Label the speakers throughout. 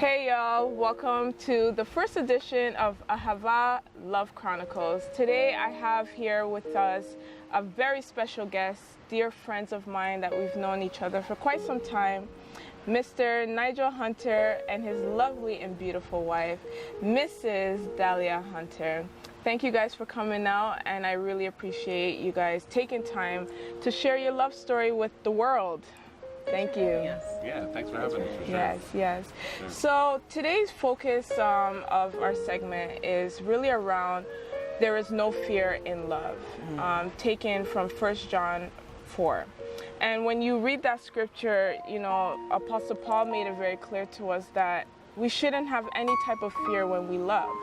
Speaker 1: Hey y'all, welcome to the first edition of AHAVAH Love Chronicles. Today I have here with us a very special guest, dear friends of mine that we've known each other for quite some time, Mr. Nigel Hunter and his lovely and beautiful wife, Mrs. Dahlia Hunter. Thank you guys for coming out, and I really appreciate you guys taking time to share your love story with the world. Thank you.
Speaker 2: Yes.
Speaker 3: Yeah, thanks for having us. For sure.
Speaker 1: Yes. Sure. So today's focus of our segment is really around there is no fear in love, taken from 1 John 4. And when you read that scripture, you know, Apostle Paul made it very clear to us that we shouldn't have any type of fear when we love.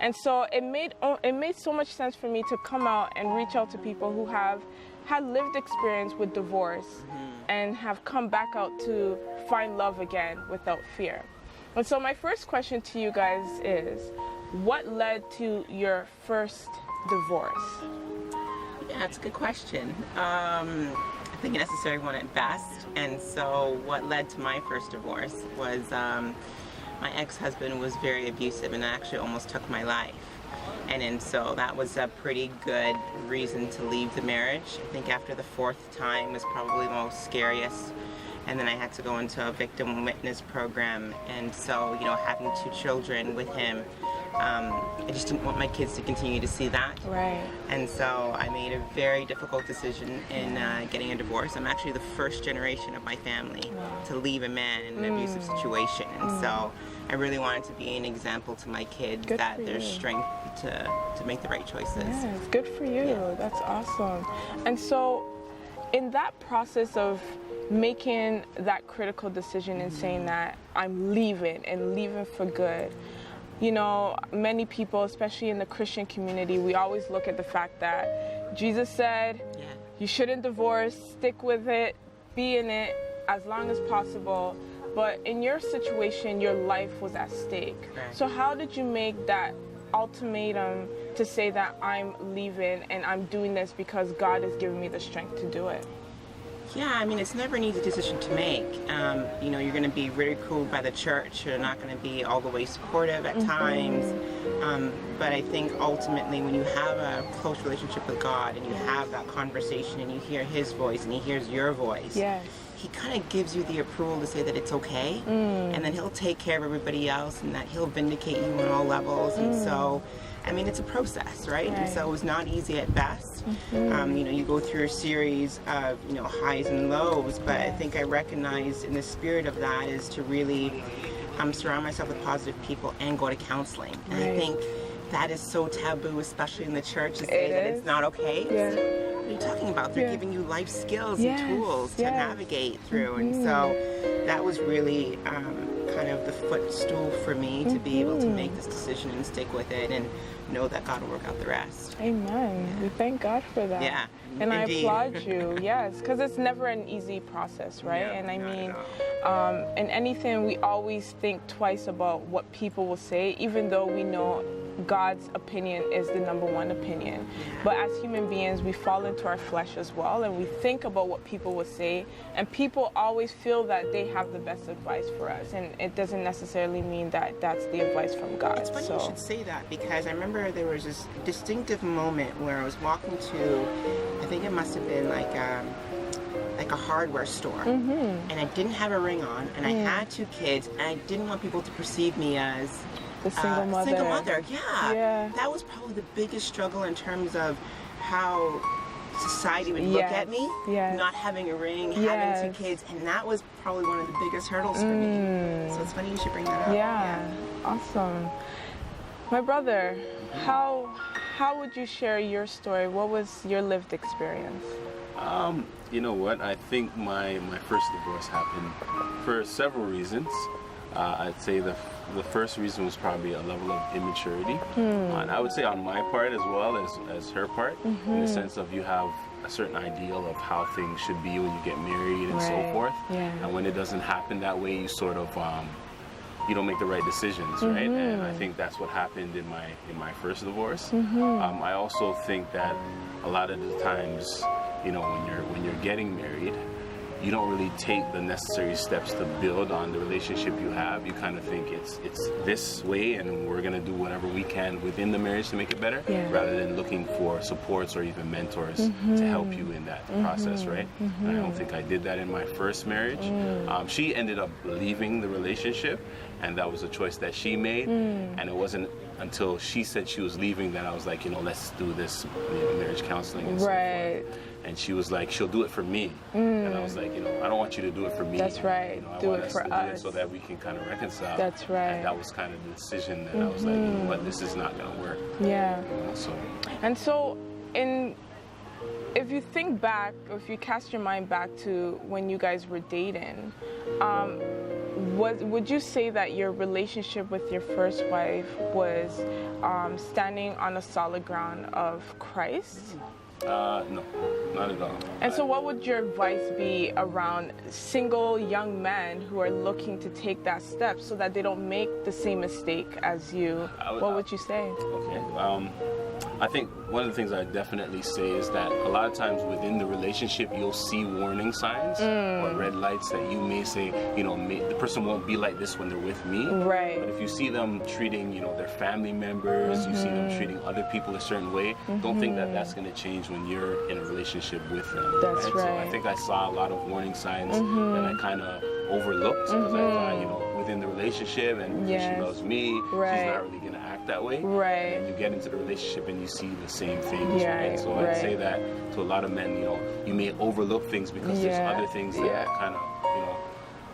Speaker 1: And so it made so much sense for me to come out and reach out to people who have had lived experience with divorce and have come back out to find love again without fear. And so my first question to you guys is, what led to your first divorce?
Speaker 2: Yeah, that's a good question. I think a necessary one at best. And so what led to my first divorce was my ex-husband was very abusive and actually almost took my life. And so that was a pretty good reason to leave the marriage. I think after the fourth time was probably the most scariest. And then I had to go into a victim witness program. And so, you know, having 2 children with him, I just didn't want my kids to continue to see that.
Speaker 1: Right.
Speaker 2: And so I made a very difficult decision in getting a divorce. I'm actually the first generation of my family to leave a man in an abusive situation. And so I really wanted to be an example to my kids that there's strength to make the right choices.
Speaker 1: Yes, good for you. Yeah. That's awesome. And so in that process of making that critical decision and saying that I'm leaving and leaving for good, you know, many people, especially in the Christian community, we always look at the fact that Jesus said, you shouldn't divorce, stick with it, be in it as long as possible. But in your situation, your life was at stake.
Speaker 2: Right. So
Speaker 1: how did you make that ultimatum to say that I'm leaving and I'm doing this because God has given me the strength to do it?
Speaker 2: Yeah, I mean, it's never an easy decision to make. You know, you're going to be ridiculed by the church. You're not going to be all the way supportive at times. But I think ultimately when you have a close relationship with God and you have that conversation and you hear His voice and He hears your voice, He kind of gives you the approval to say that it's okay. And then He'll take care of everybody else and that He'll vindicate you on all levels. And so, I mean, it's a process, right? And so it was not easy at best. You know, you go through a series of, you know, highs and lows, but I think I recognized in the spirit of that is to really surround myself with positive people and go to counseling. And I think that is so taboo, especially in the church, to say that it's not okay. What are you talking about? They're giving you life skills and tools to navigate through. And so that was really kind of the footstool for me to be able to make this decision and stick with it and know that God will work out the rest.
Speaker 1: Amen. We thank God for that.
Speaker 2: Yeah.
Speaker 1: And
Speaker 2: Indeed.
Speaker 1: I applaud you, yes, because it's never an easy process, right? And I mean, in anything, we always think twice about what people will say, even though we know God's opinion is the #1 opinion. But as human beings, we fall into our flesh as well, and we think about what people will say, and people always feel that they have the best advice for us, and it doesn't necessarily mean that that's the advice from God.
Speaker 2: It's funny you should say that, because I remember there was this distinctive moment where I was walking to, I think it must have been like a hardware store, and I didn't have a ring on, and I had 2 kids, and I didn't want people to perceive me as
Speaker 1: the single mother.
Speaker 2: Single mother, That was probably the biggest struggle in terms of how society would look at me, not having a ring, having 2 kids, and that was probably one of the biggest hurdles for me. So it's funny you should bring that up.
Speaker 1: Awesome. My brother, how would you share your story? What was your lived experience?
Speaker 3: You know what? I think my first divorce happened for several reasons. I'd say the first reason was probably a level of immaturity. And I would say on my part as well as her part, in the sense of you have a certain ideal of how things should be when you get married and so forth. And when it doesn't happen that way, you sort of you don't make the right decisions, right? And I think that's what happened in my first divorce. I also think that a lot of the times, you know, when you're getting married, you don't really take the necessary steps to build on the relationship you have. You kind of think it's this way, and we're gonna do whatever we can within the marriage to make it better, rather than looking for supports or even mentors to help you in that process, right? And I don't think I did that in my first marriage. She ended up leaving the relationship, and that was a choice that she made. And it wasn't until she said she was leaving that I was like, let's do this marriage counseling and so forth. And she was like, she'll do it for me. And I was like, I don't want you to do it for me.
Speaker 1: That's right.
Speaker 3: I
Speaker 1: do
Speaker 3: want
Speaker 1: it
Speaker 3: us
Speaker 1: for
Speaker 3: to
Speaker 1: us.
Speaker 3: do it so that we can kind of reconcile.
Speaker 1: That's right.
Speaker 3: And that was kind of the decision that I was like, what, this is not going to work.
Speaker 1: Yeah.
Speaker 3: And
Speaker 1: so if you think back, or if you cast your mind back to when you guys were dating, would you say that your relationship with your first wife was standing on a solid ground of Christ?
Speaker 3: No, not at all.
Speaker 1: And so what would your advice be around single young men who are looking to take that step so that they don't make the same mistake as you? What would you say?
Speaker 3: Okay. I think one of the things I definitely say is that a lot of times within the relationship, you'll see warning signs or red lights that you may say, the person won't be like this when they're with me.
Speaker 1: Right.
Speaker 3: But if you see them treating, their family members, you see them treating other people a certain way, don't think that that's going to change when you're in a relationship with them.
Speaker 1: That's right.
Speaker 3: So I think I saw a lot of warning signs that I kind of overlooked because I thought, within the relationship and she loves me, she's not really going to act that way.
Speaker 1: Right.
Speaker 3: And you get into the relationship and you see the same things, right? So I'd say that to a lot of men, you may overlook things because there's other things that are kind of,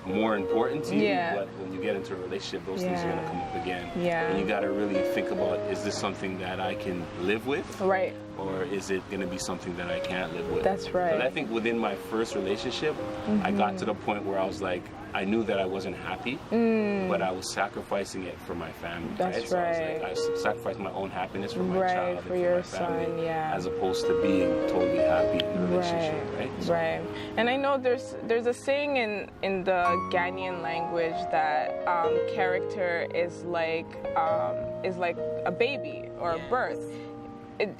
Speaker 3: more important to you, but when you get into a relationship, those things are going to come up again. And you got to really think about, is this something that I can live with?
Speaker 1: Right.
Speaker 3: Or is it going to be something that I can't live with?
Speaker 1: That's right.
Speaker 3: But I think within my first relationship, I got to the point where I was like, I knew that I wasn't happy, but I was sacrificing it for my family.
Speaker 1: That's
Speaker 3: So I was sacrificed my own happiness for my child and
Speaker 1: for your
Speaker 3: my family,
Speaker 1: son,
Speaker 3: as opposed to being totally happy in the relationship, right?
Speaker 1: Right. And I know there's a saying in the Ghanaian language that character is like a baby or a birth.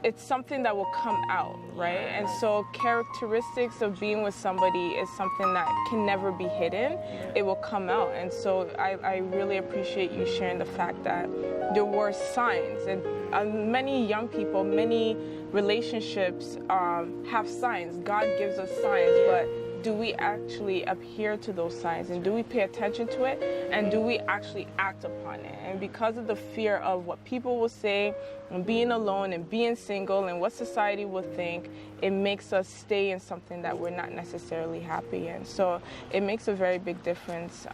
Speaker 1: It's something that will come out, right? And so characteristics of being with somebody is something that can never be hidden. It will come out. And so I really appreciate you sharing the fact that there were signs. And many young people, many relationships have signs. God gives us signs, but do we actually adhere to those signs, and do we pay attention to it, and do we actually act upon it? And because of the fear of what people will say, and being alone and being single and what society will think, it makes us stay in something that we're not necessarily happy in. So it makes a very big difference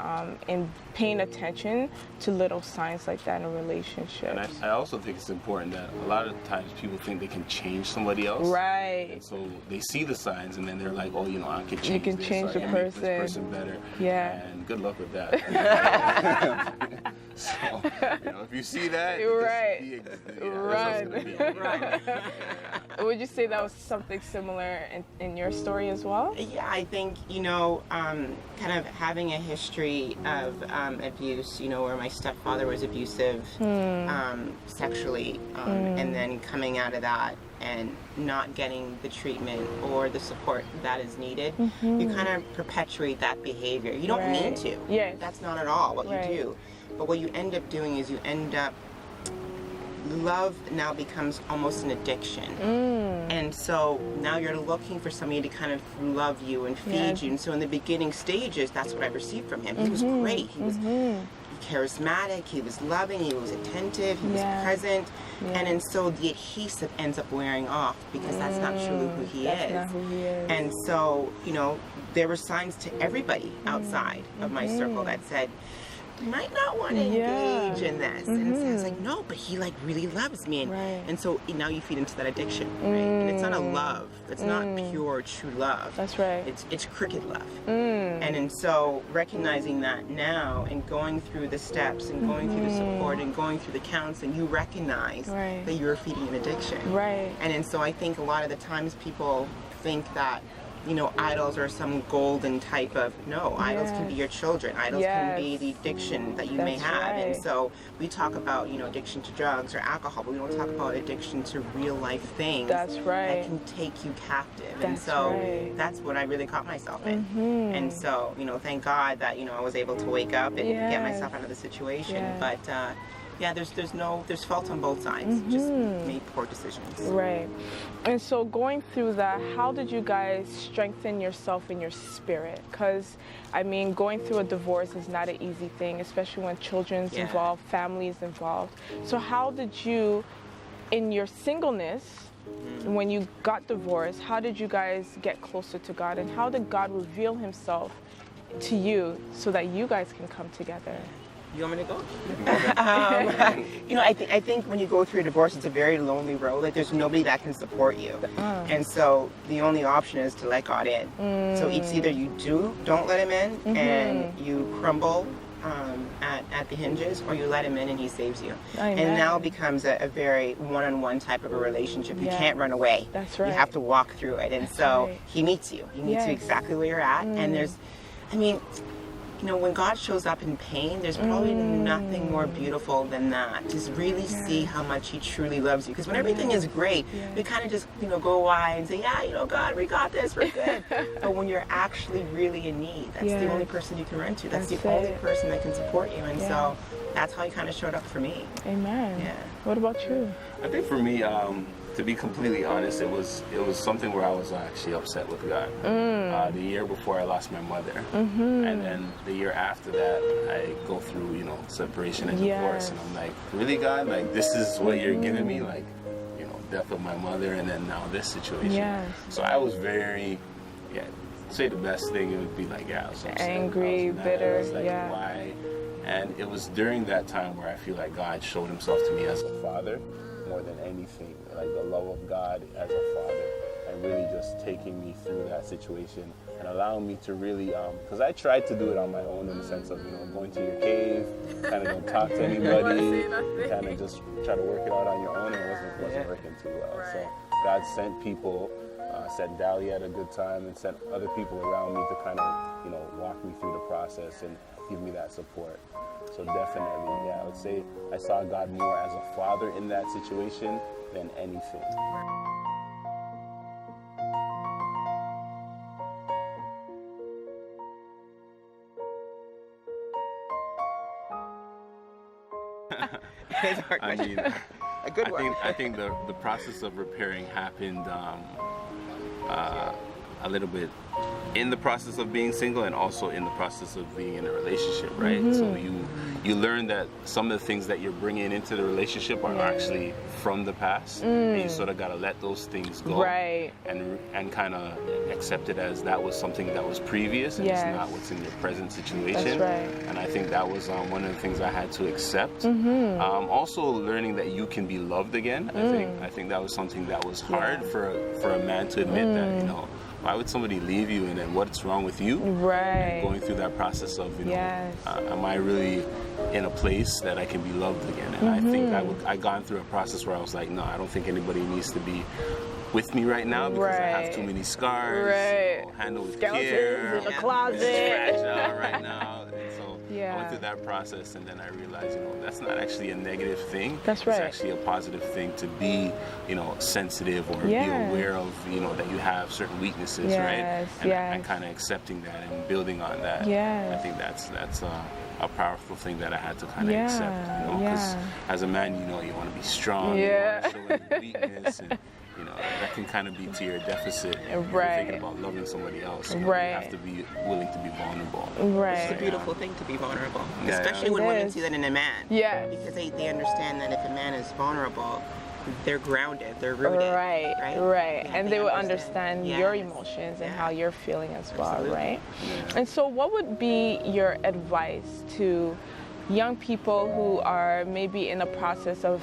Speaker 1: in paying attention to little signs like that in a relationship.
Speaker 3: And I also think it's important that a lot of times people think they can change somebody else.
Speaker 1: Right.
Speaker 3: And so they see the signs and then they're like, oh, I can change
Speaker 1: you can
Speaker 3: this,
Speaker 1: change
Speaker 3: or I
Speaker 1: the
Speaker 3: can
Speaker 1: person.
Speaker 3: make this person better.
Speaker 1: Yeah.
Speaker 3: And good luck with that. So, if you see that,
Speaker 1: right.
Speaker 3: Run.
Speaker 1: Would you say that was something similar in your story as well?
Speaker 2: Yeah, I think, kind of having a history of abuse, where my stepfather was abusive sexually, and then coming out of that and not getting the treatment or the support that is needed, you kind of perpetuate that behavior. You don't mean to.
Speaker 1: Yes.
Speaker 2: That's not at all what you do. But what you end up doing is love now becomes almost an addiction. And so now you're looking for somebody to kind of love you and feed you. And so in the beginning stages, that's what I received from him. He was great. He was charismatic, he was loving, he was attentive, he was present. And so the adhesive ends up wearing off because that's not truly who he is.
Speaker 1: Not who he is.
Speaker 2: And so, there were signs to everybody outside of my circle that said, you might not want to engage in this. And so I was like, no, but he really loves me. And so now you feed into that addiction, right? And it's not a love. It's not pure, true love.
Speaker 1: That's right.
Speaker 2: It's crooked love. And so recognizing that now and going through the steps and going through the support and going through the counseling, you recognize that you're feeding an addiction.
Speaker 1: Right.
Speaker 2: And so I think a lot of the times people think that idols are some golden type of, no, idols can be your children. Idols can be the addiction that you may have.
Speaker 1: Right.
Speaker 2: And so we talk about, addiction to drugs or alcohol, but we don't talk about addiction to real life things.
Speaker 1: That's right.
Speaker 2: That can take you captive.
Speaker 1: That's
Speaker 2: and so
Speaker 1: right.
Speaker 2: that's what I really caught myself in. And so, thank God that, I was able to wake up and get myself out of the situation.
Speaker 1: Yeah.
Speaker 2: But there's fault on both sides. Just made poor decisions.
Speaker 1: Right. And so going through that, how did you guys strengthen yourself in your spirit? Because, going through a divorce is not an easy thing, especially when children's involved, families involved. So how did you, in your singleness, when you got divorced, how did you guys get closer to God? And how did God reveal himself to you so that you guys can come together?
Speaker 2: You want me to go? I think when you go through a divorce, it's a very lonely road. Like, there's nobody that can support you. And so the only option is to let God in. So it's either you don't let him in and you crumble at the hinges, or you let him in and he saves you.
Speaker 1: Amen.
Speaker 2: And now becomes a very one-on-one type of a relationship. You can't run away.
Speaker 1: That's right.
Speaker 2: You have to walk through it. And so he meets you. He meets you exactly where you're at. And there's, when God shows up in pain, there's probably nothing more beautiful than that. Just really see how much he truly loves you. Because when everything is great, we kind of just, go wide and say, God, we got this, we're good. But when you're actually really in need, that's the only person you can run to. That's the only person that can support you. And so that's how he kind of showed up for me.
Speaker 1: Amen.
Speaker 2: Yeah.
Speaker 1: What about you?
Speaker 3: I think for me, to be completely honest, it was something where I was actually upset with God. The year before I lost my mother, and then the year after that, I go through separation and divorce, and I'm like, really, God, like, this is what you're giving me, like, death of my mother, and then now this situation. So I was very, say the best thing, it would be like, I was upset,
Speaker 1: angry,
Speaker 3: I was mad,
Speaker 1: bitter,
Speaker 3: I was like, why? And it was during that time where I feel like God showed himself to me as a father more than anything, like the love of God as a father, and really just taking me through that situation and allowing me to really, because I tried to do it on my own in the sense of, going to your cave, kind of don't talk to anybody, kind of just try to work it out on your own, and it wasn't working too well. So God sent people, sent Dali at a good time, and sent other people around me to kind of, walk me through the process and give me that support. So definitely, I would say I saw God more as a father in that situation than anything.
Speaker 2: A good one.
Speaker 3: I think the process of repairing happened a little bit in the process of being single and also in the process of being in a relationship, right? So you learn that some of the things that you're bringing into the relationship are actually from the past, and you sort of got to let those things go, and kind of accept it as that was something that was previous and it's not what's in your present situation. And I think that was one of the things I had to accept. Also learning that you can be loved again. I think that was something that was hard for a man to admit that, why would somebody leave you, and then what's wrong with you? And going through that process of, am I really in a place that I can be loved again? And I think I gone through a process where I was like, no, I don't think anybody needs to be with me right now because I have too many scars, handle with care,
Speaker 1: in the closet,
Speaker 3: it's fragile right now. And so I went through that process, and then I realized, that's not actually a negative thing.
Speaker 1: That's right.
Speaker 3: It's actually a positive thing to be, sensitive or be aware of, that you have certain weaknesses, right? And kind of accepting that and building on that. I think that's a powerful thing that I had to kind of accept, because as a man, you want to be strong, you want to show any weakness, and that can kind of be to your deficit. If you're thinking about loving somebody else, you have to be willing to be vulnerable.
Speaker 2: It's a beautiful thing to be vulnerable, especially when women see that in a man. Because they understand that if a man is vulnerable, they're grounded, they're rooted.
Speaker 1: And they will understand your emotions and how you're feeling as well, right? And so what would be your advice to young people who are maybe in the process of,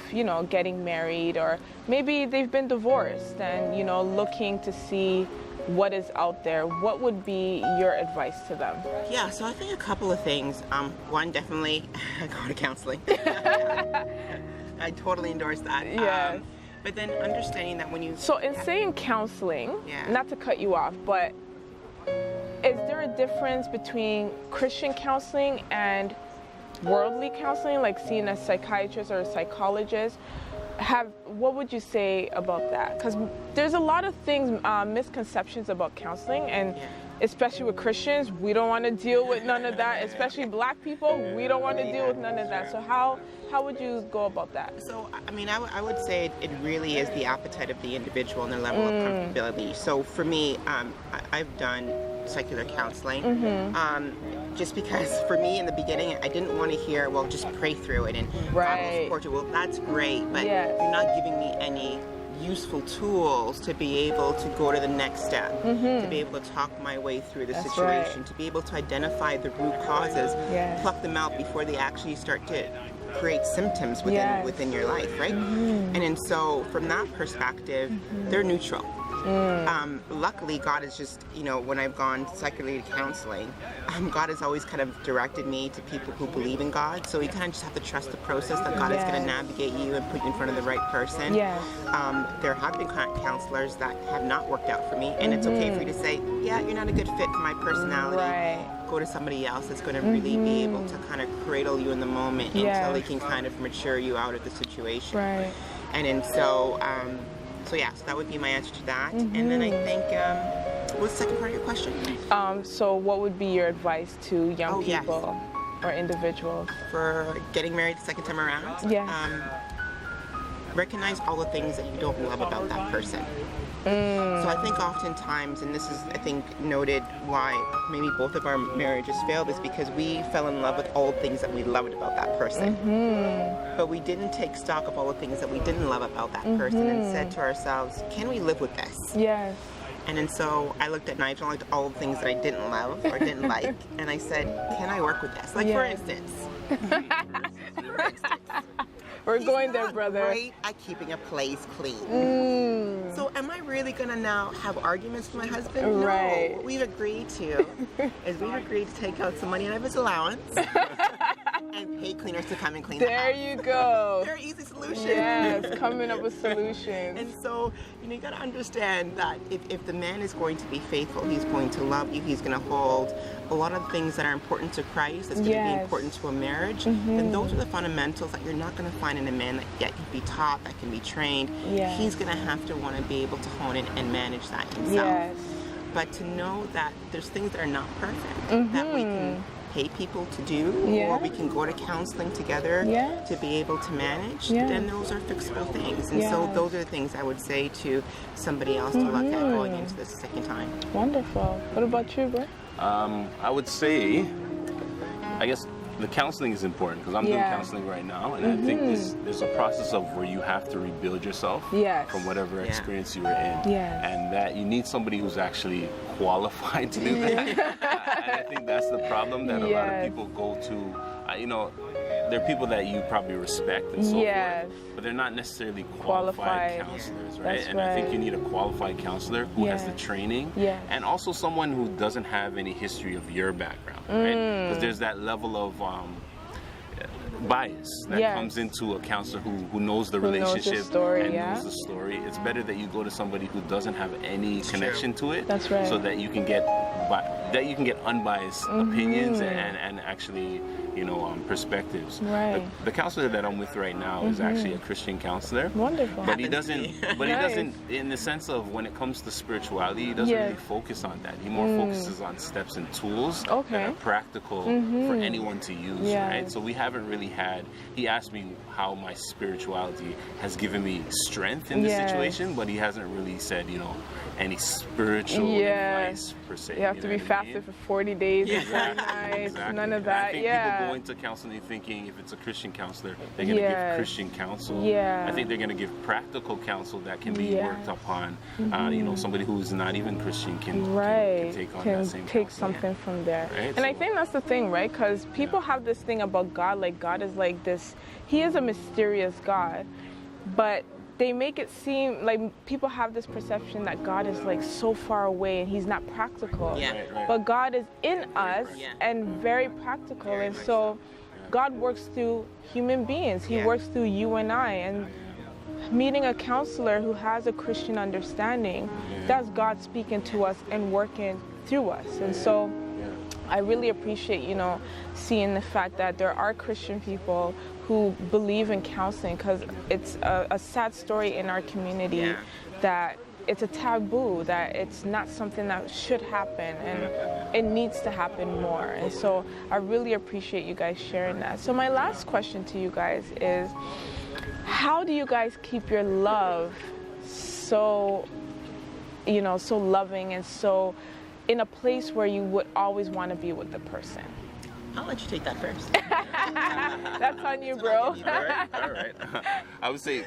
Speaker 1: getting married, or maybe they've been divorced and, looking to see what is out there? What would be your advice to them?
Speaker 2: Yeah, so I think a couple of things. One, definitely go to counseling. I totally endorse that. But then understanding that when you...
Speaker 1: So in saying counseling, not to cut you off, but a difference between Christian counseling and worldly counseling, like seeing a psychiatrist or a psychologist? What would you say about that? Because there's a lot of things, misconceptions about counseling, and especially with Christians, we don't want to deal with none of that. Especially Black people, we don't want to deal with none of that. So how would you go about that?
Speaker 2: So, I mean, I would say it really is the appetite of the individual and their level of comfortability. So for me, I've done secular counseling, just because for me in the beginning, I didn't want to hear, well, just pray through it and God will support you. Well, that's great, but you're not giving me any useful tools to be able to go to the next step, to be able to talk my way through the situation, to be able to identify the root causes, pluck them out before they actually start to create symptoms within your life, right? And so from that perspective, they're neutral. Luckily, God is just, when I've gone secularly counseling, God has always kind of directed me to people who believe in God. So you kind of just have to trust the process that God is going to navigate you and put you in front of the right person. There have been counselors that have not worked out for me, and it's okay for you to say, yeah, you're not a good fit for my personality. Go to somebody else that's going to really be able to kind of cradle you in the moment until they can kind of mature you out of the situation. And so, so that would be my answer to that. And then I think, what's the second part of your question?
Speaker 1: So what would be your advice to young people or individuals?
Speaker 2: For getting married the second time around? Recognize all the things that you don't love about that person. So I think oftentimes, and this is, I think, noted why maybe both of our marriages failed, is because we fell in love with all the things that we loved about that person. But we didn't take stock of all the things that we didn't love about that person and said to ourselves, can we live with this? And then so I looked at Nigel, I looked at all the things that I didn't love or didn't like, and I said, can I work with this? Like, for instance,
Speaker 1: we're going there, brother.
Speaker 2: Great at keeping a place clean. So am I really gonna now have arguments with my husband? No. What we've agreed to is to take out some money out of his allowance and pay cleaners to come and clean the house.
Speaker 1: There you go.
Speaker 2: Very easy solution.
Speaker 1: Yes, coming up with solutions.
Speaker 2: And so, you gotta understand that if the man is going to be faithful, he's going to love you, he's gonna hold a lot of things that are important to Christ, that's going to be important to a marriage, then those are the fundamentals that you're not going to find in a man that can be taught, that can be trained. He's going to have to want to be able to hone in and manage that himself. But to know that there's things that are not perfect, that we can pay people to do, or we can go to counseling together to be able to manage, then those are fixable things. And so those are the things I would say to somebody else to look at going into this second time.
Speaker 1: Wonderful. What about you, bro?
Speaker 3: I would say, I guess the counseling is important because I'm doing counseling right now, and I think there's a process of where you have to rebuild yourself from whatever experience you were in, and that you need somebody who's actually qualified to do that. And I think that's the problem that a lot of people go to. There are people that you probably respect and so forth, but they're not necessarily qualified counselors, right?
Speaker 1: That's
Speaker 3: and I think you need a qualified counselor who has the training, and also someone who doesn't have any history of your background, right? Because there's that level of bias that comes into a counselor who knows the relationship and knows the story. It's better that you go to somebody who doesn't have any connection to it, so that you can get unbiased opinions and actually perspectives. The counselor that I'm with right now is actually a Christian counselor.
Speaker 1: Wonderful.
Speaker 3: But he doesn't in the sense of when it comes to spirituality, he doesn't really focus on that. He more focuses on steps and tools that are practical for anyone to use, right? So we haven't really he asked me how my spirituality has given me strength in this situation, but he hasn't really said, any spiritual advice per se.
Speaker 1: You have to be fasted for 40 days and 40 nights, none of that.
Speaker 3: I think people go into counseling thinking if it's a Christian counselor, they're going to give Christian counsel. I think they're going to give practical counsel that can be worked upon. Somebody who's not even Christian can take on that same
Speaker 1: take something from there.
Speaker 3: Right?
Speaker 1: And I think that's the thing, right? Because people have this thing about God, like God is like this, he is a mysterious God, but they make it seem like people have this perception that God is like so far away and he's not practical. But God is in us and very practical. And so God works through human beings. He works through you and I. And meeting a counselor who has a Christian understanding, that's God speaking to us and working through us. And so I really appreciate, seeing the fact that there are Christian people who believe in counseling, because it's a sad story in our community that it's a taboo, that it's not something that should happen, and it needs to happen more. And so I really appreciate you guys sharing that. So my last question to you guys is, how do you guys keep your love so, so loving and so in a place where you would always want to be with the person?
Speaker 2: I'll let you take that first.
Speaker 1: That's on you, bro.
Speaker 3: All right. I would say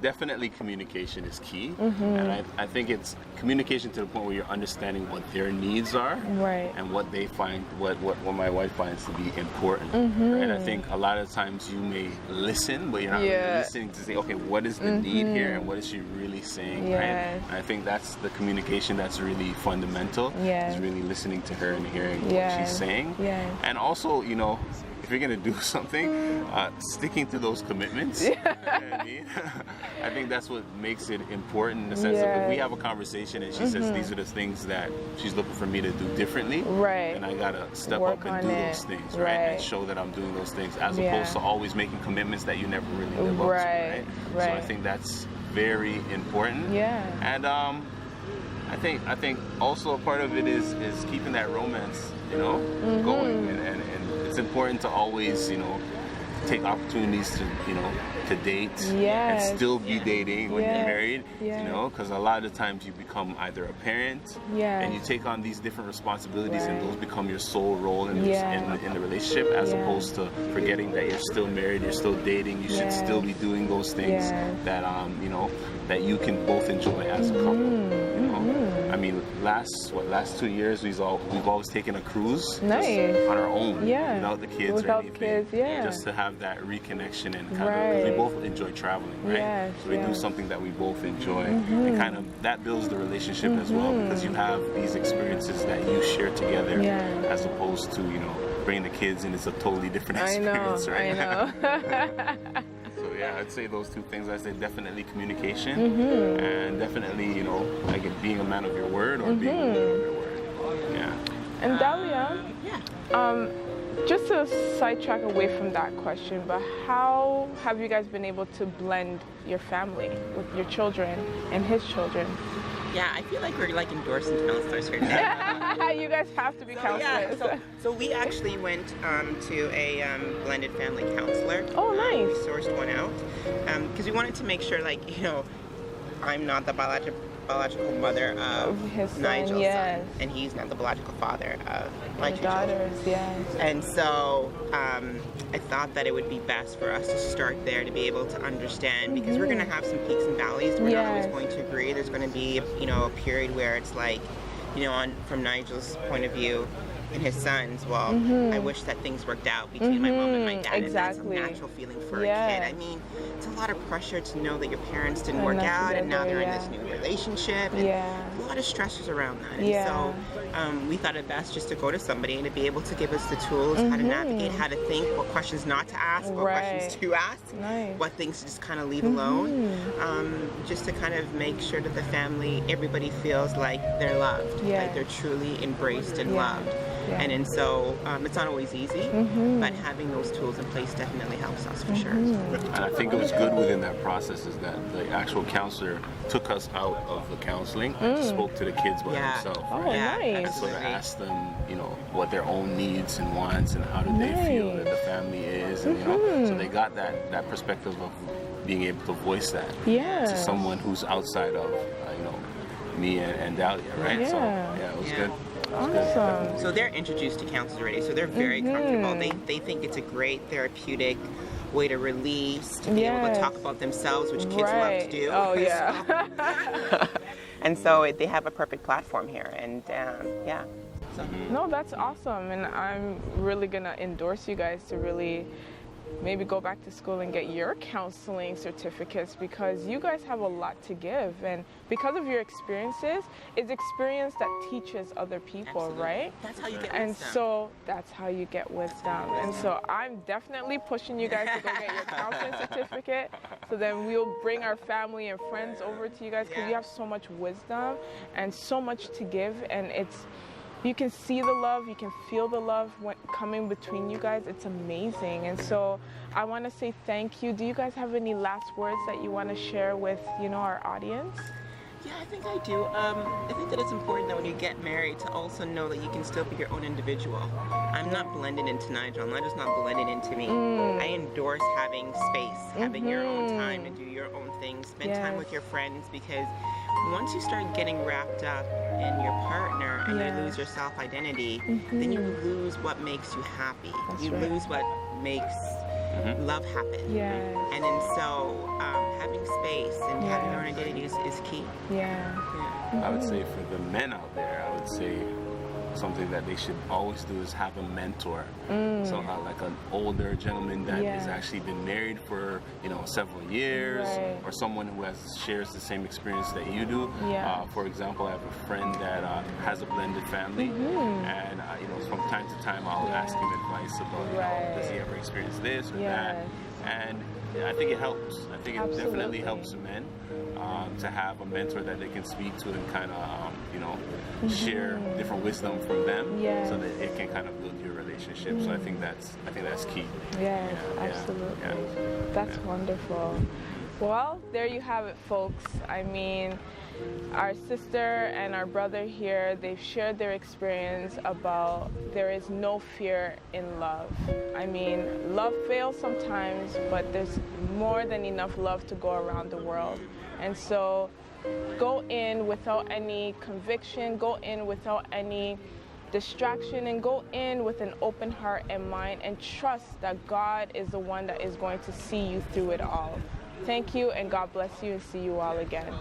Speaker 3: definitely communication is key, and I think it's communication to the point where you're understanding what their needs are,
Speaker 1: right,
Speaker 3: and what they find, what my wife finds to be important. Right? I think a lot of times you may listen, but you're not really listening to say, okay, what is the need here, and what is she really saying, right? And I think that's the communication that's really fundamental. Is really listening to her and hearing what she's saying, and also, if you're gonna do something, sticking to those commitments. You know what I mean? I think that's what makes it important in the sense that if we have a conversation and she says these are the things that she's looking for me to do differently, and I gotta step up and do those things, right? And show that I'm doing those things, as opposed to always making commitments that you never really live up to, right? So I think that's very important. And I think also a part of it is keeping that romance, going, and it's important to always, take opportunities to date and still be dating when you're married, because a lot of times you become either a parent and you take on these different responsibilities, and those become your sole role in the relationship, as opposed to forgetting that you're still married, you're still dating, you should still be doing those things that that you can both enjoy as a couple. I mean, last 2 years we've always taken a cruise on our own, without the kids or anything, just to have that reconnection and kind of, because we both enjoy traveling, right? So we do something that we both enjoy, and kind of that builds the relationship as well, because you have these experiences that you share together, as opposed to bringing the kids in. It's a totally different experience, right?
Speaker 1: I know.
Speaker 3: So yeah, I'd say those two things. I'd say definitely communication, and definitely, like being a man of your word, or being a woman of your word. Yeah.
Speaker 1: And Dahlia, just to sidetrack away from that question, but how have you guys been able to blend your family with your children and his children?
Speaker 2: Yeah, I feel like we're endorsing counselors here today.
Speaker 1: You guys have to be counselors.
Speaker 2: So we actually went to a blended family counselor.
Speaker 1: Oh, nice.
Speaker 2: We sourced one out because we wanted to make sure, I'm not the biological mother of
Speaker 1: his
Speaker 2: Nigel's son, and he's not the biological father of my two
Speaker 1: daughters.
Speaker 2: And so I thought that it would be best for us to start there, to be able to understand, because we're going to have some peaks and valleys. We're not always going to agree. There's going to be a period where it's like, from Nigel's point of view and his sons, I wish that things worked out between my mom and my dad.
Speaker 1: Exactly.
Speaker 2: And that's a natural feeling for a kid. I mean, it's a lot of pressure to know that your parents didn't work out, and now they're in this new relationship, and a lot of stressors around that. And so we thought it best just to go to somebody and to be able to give us the tools, how to navigate, how to think, what questions not to ask, what questions to ask, what things to just kind of leave alone, just to kind of make sure that the family, everybody feels like they're loved, like they're truly embraced and loved. And so it's not always easy, but having those tools in place definitely helps us for sure.
Speaker 3: And I think it was good within that process is that the actual counselor took us out of the counseling and spoke to the kids by himself. Right?
Speaker 1: Nice.
Speaker 3: And sort of asked them, what their own needs and wants, and how do they feel that the family is, and so they got that perspective of being able to voice that to someone who's outside of me and Dahlia, right? So it was good.
Speaker 1: Awesome.
Speaker 2: So they're introduced to counselors already, so they're very comfortable. They think it's a great therapeutic way to release, to be able to talk about themselves, which kids love to do.
Speaker 1: Oh, yeah.
Speaker 2: And so they have a perfect platform here, and
Speaker 1: No, that's awesome, and I'm really gonna endorse you guys to really maybe go back to school and get your counseling certificates, because you guys have a lot to give, and because of your experiences, it's experience that teaches other people.
Speaker 2: Absolutely.
Speaker 1: Right?
Speaker 2: That's how you get
Speaker 1: and
Speaker 2: wisdom.
Speaker 1: So that's how you get wisdom. And so I'm definitely pushing you guys to go get your counseling certificate, so then we'll bring our family and friends over to you guys, because you have so much wisdom and so much to give, and you can see the love, you can feel the love coming between you guys. It's amazing. And so I want to say thank you. Do you guys have any last words that you want to share with, our audience?
Speaker 2: Yeah, I think I do. I think that it's important that when you get married to also know that you can still be your own individual. I'm not blended into Nigel. Nigel's not blended into me. I endorse having space, having your own time to do your own things, spend time with your friends, because once you start getting wrapped up in your partner and you lose your self-identity, then you lose what makes you happy. You lose what makes love happen. And then so having space and having your own identity is key.
Speaker 3: I would say for the men out there, I would say something that they should always do is have a mentor. So like an older gentleman that has actually been married for several years, or someone who shares the same experience that you do. For example, I have a friend that has a blended family, and from time to time I'll ask him advice about does he ever experience this or that, and I think it helps. I think it definitely helps men to have a mentor that they can speak to and kind of share different wisdom from them, so that it can kind of build your relationship. So I think that's key.
Speaker 1: Absolutely. That's wonderful. Well, there you have it, folks. I mean, our sister and our brother here, they've shared their experience about there is no fear in love. I mean, love fails sometimes, but there's more than enough love to go around the world. And so go in without any conviction, go in without any distraction, and go in with an open heart and mind, and trust that God is the one that is going to see you through it all. Thank you, and God bless you, and see you all again.